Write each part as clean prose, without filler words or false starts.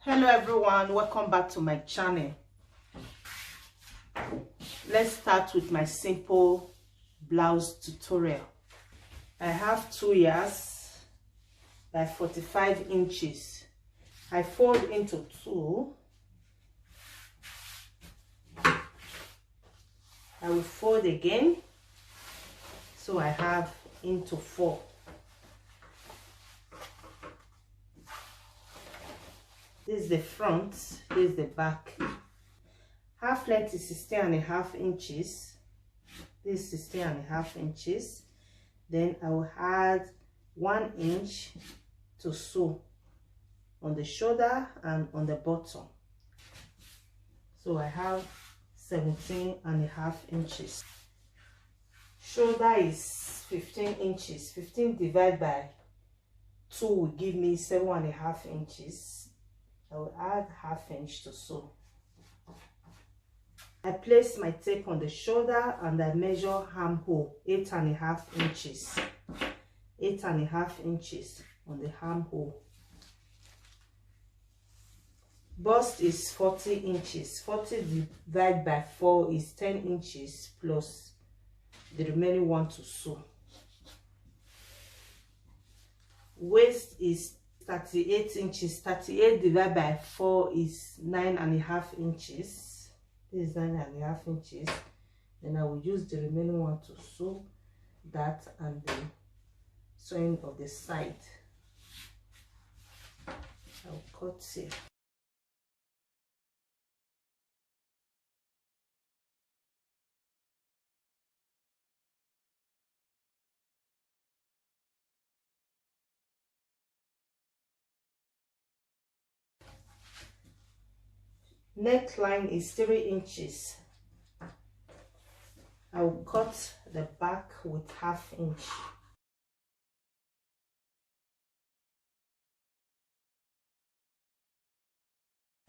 Hello everyone, welcome back to my channel. Let's start with my simple blouse tutorial. I have 2 yards by 45 inches. I fold into 2. I will fold again, so I have into 4. This is the front, this is the back. Half length is 16.5 inches. This is 16.5 inches. Then I will add 1 inch to sew on the shoulder and on the bottom. So I have 17.5 inches. Shoulder is 15 inches. 15 divided by 2 will give me 7.5 inches. I will add half inch to sew. I place my tape on the shoulder and I measure armhole 8.5 inches. 8.5 inches on the armhole. Bust is 40 inches. 40 divided by 4 is 10 inches plus the remaining one to sew. Waist is 38 inches. 38 divided by 4 is 9.5 inches. This is 9.5 inches. Then I will use the remaining one to sew that and the sewing of the side. I'll cut here. Neckline is 3 inches. I will cut the back with half inch.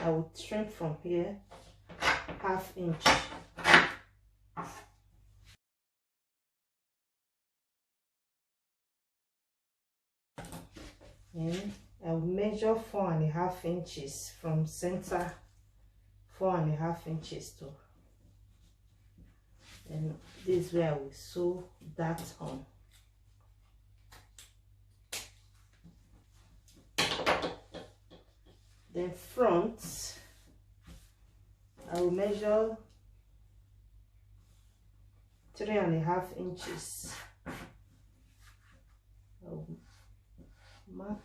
I will trim from here half inch. And I will measure 4.5 inches from center. 4.5 inches to, and this is where I will sew that on. Then front, I will measure 3.5 inches. I will mark.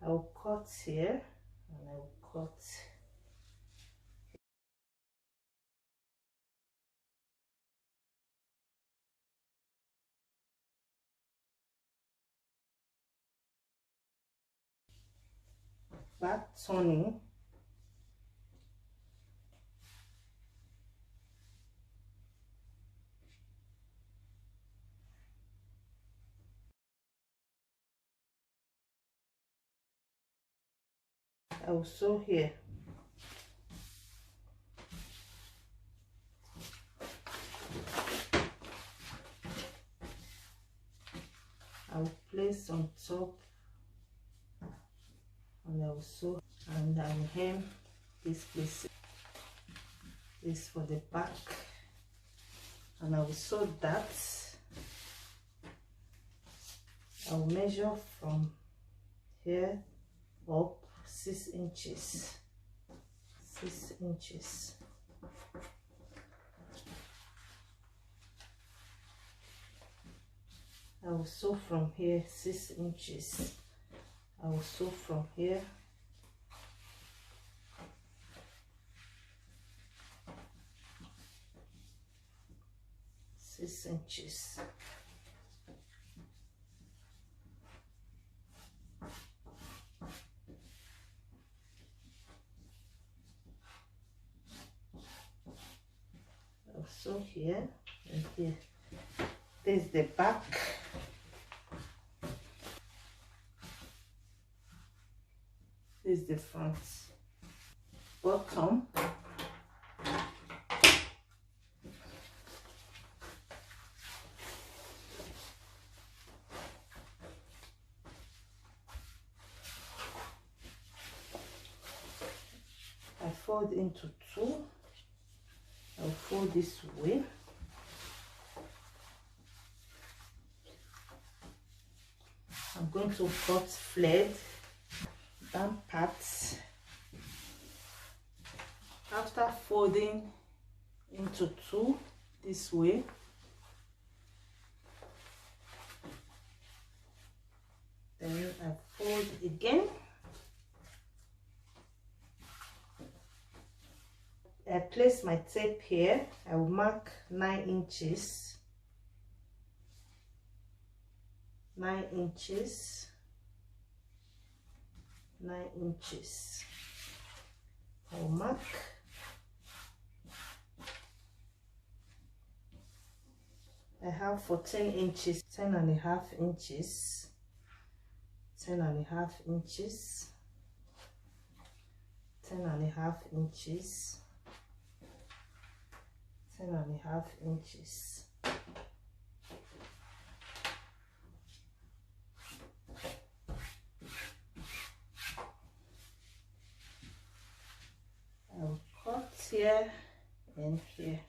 I will cut here and I will cut back turning. I will sew here. I will place on top and I will sew and I will hem this place. This for the back and I will sew that. I will measure from here up 6 inches. 6 inches. I will sew from here 6 inches. I will sew from here 6 inches. Also here and here. This is the back. This is the front. Bottom. fold into two. I'll fold this way. I'm going to cut flared down parts. After folding into two this way, then I fold again. I place my tape here. I will mark 9 inches. 9 inches. 9 inches. I'll mark. I have 14 inches, 10.5 inches, 10.5 inches, 10.5 inches, 10.5 inches. I'll cut here and here.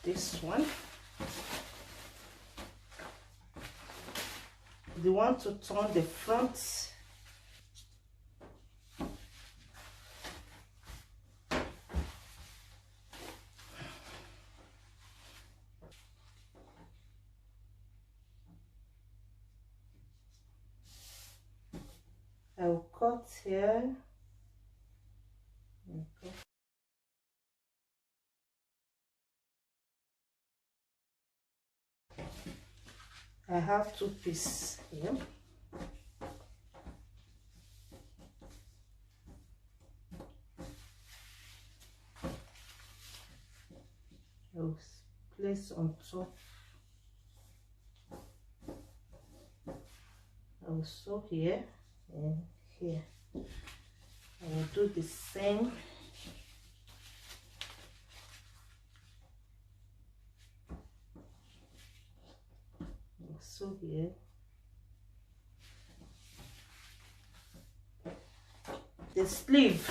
This one, you want to turn the front I will cut here. Okay. I have 2 pieces here. I'll place on top. I'll sew here and here. I will do the same. So here, the sleeve,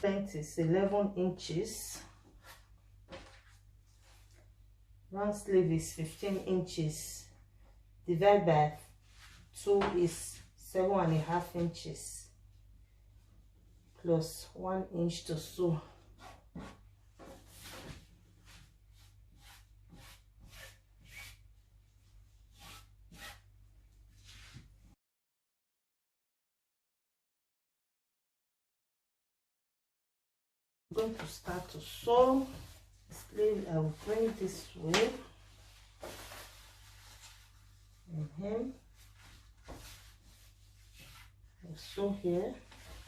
length is 11 inches. Round sleeve is 15 inches. Divided by 2 is 7.5 inches. Plus 1 inch to sew. I'm going to start to sew. Sleeve, I will bring this way and hem. I'll sew here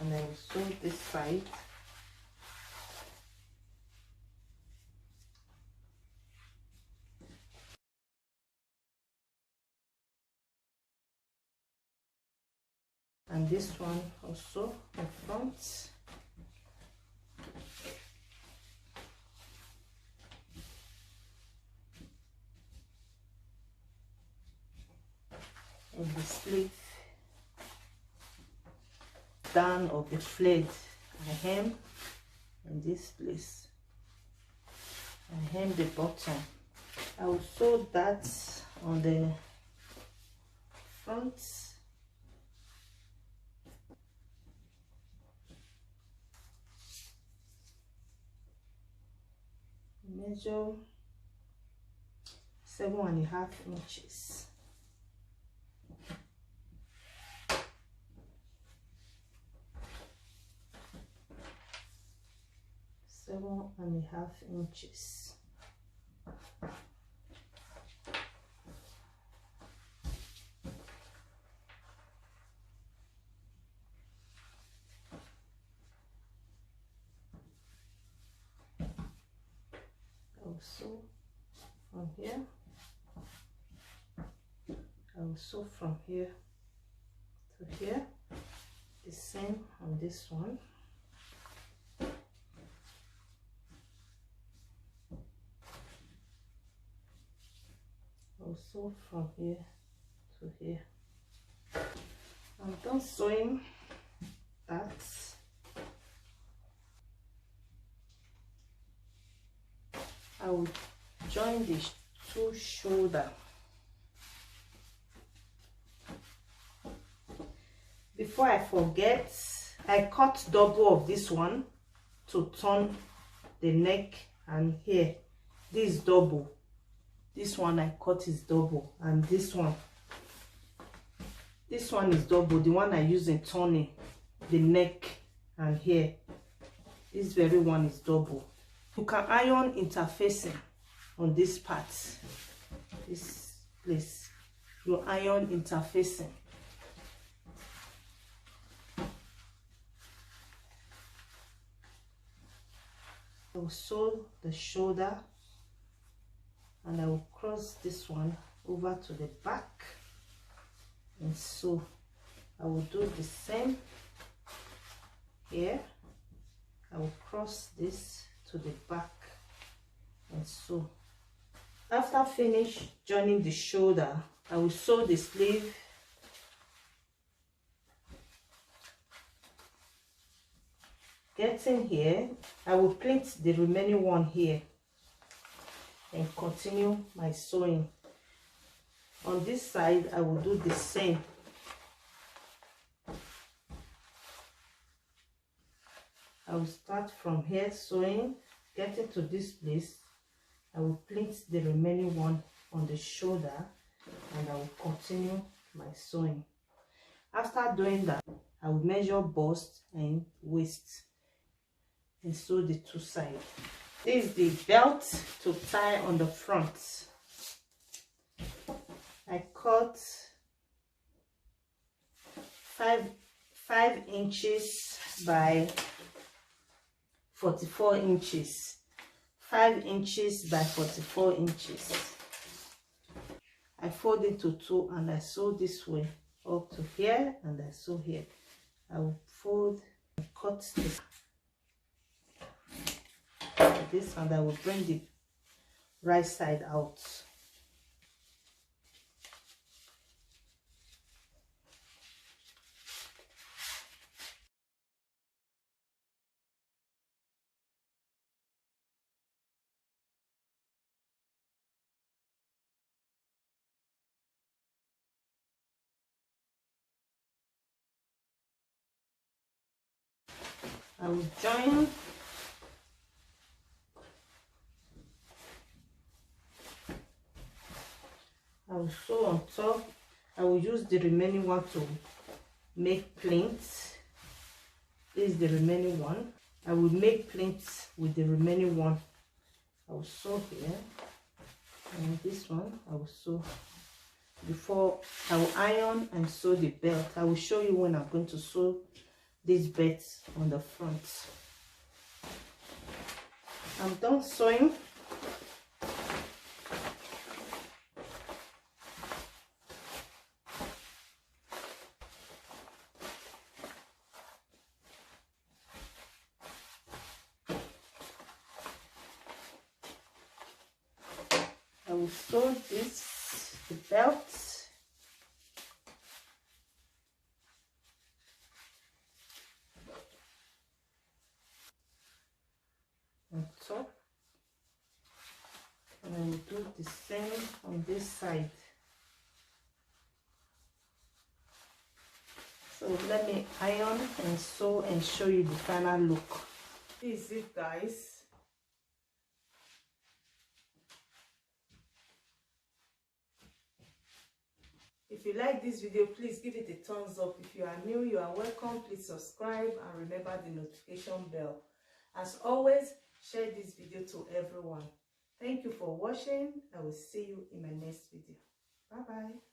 and I will sew this side. And this one also in front. And the sleeve down of the flared, I hem in this place. I hem the bottom. I will sew that on the front. Measure 7.5 inches. 7.5 inches. Also from here, also from here to here, the same on this one. Also from here to here. I'm done sewing that. I will join the two shoulder. Before I forget, I cut double of this one to turn the neck and here. This is double. This one I cut is double, and this one is double. The one I use in turning the neck and here. This very one is double. You can iron interfacing on this part. This place, you iron interfacing. I will sew the shoulder and I will cross this one over to the back, and so I will do the same here. I will cross this to the back, and so after finish joining the shoulder, I will sew the sleeve. Getting here, I will pleat the remaining one here and continue my sewing. On this side, I will do the same. I will start from here sewing, getting to this place. I will pleat the remaining one on the shoulder and I will continue my sewing. After doing that, I will measure bust and waist and sew the two sides. This is the belt to tie on the front. I cut 5 inches by 44 inches. 5 inches by 44 inches. I fold into two and I sew this way up to here, and I sew here. I will fold and cut this and I will bring the right side out. I will join I will sew on top. I will use the remaining one to make plinth. This is the remaining one. I will make plinth with the remaining one. I will sew here, and this one I will sew before I will iron and sew the belt. I will show you when I'm going to sew this belt on the front. I'm done sewing. I will sew the belt. On top, and I will do the same on this side. So let me iron and sew and show you the final look. This is it, guys. If you like this video, please give it a thumbs up. If you are new, you are welcome. Please subscribe and remember the notification bell. As always, share this video to everyone. Thank you for watching. I will see you in my next video. Bye bye.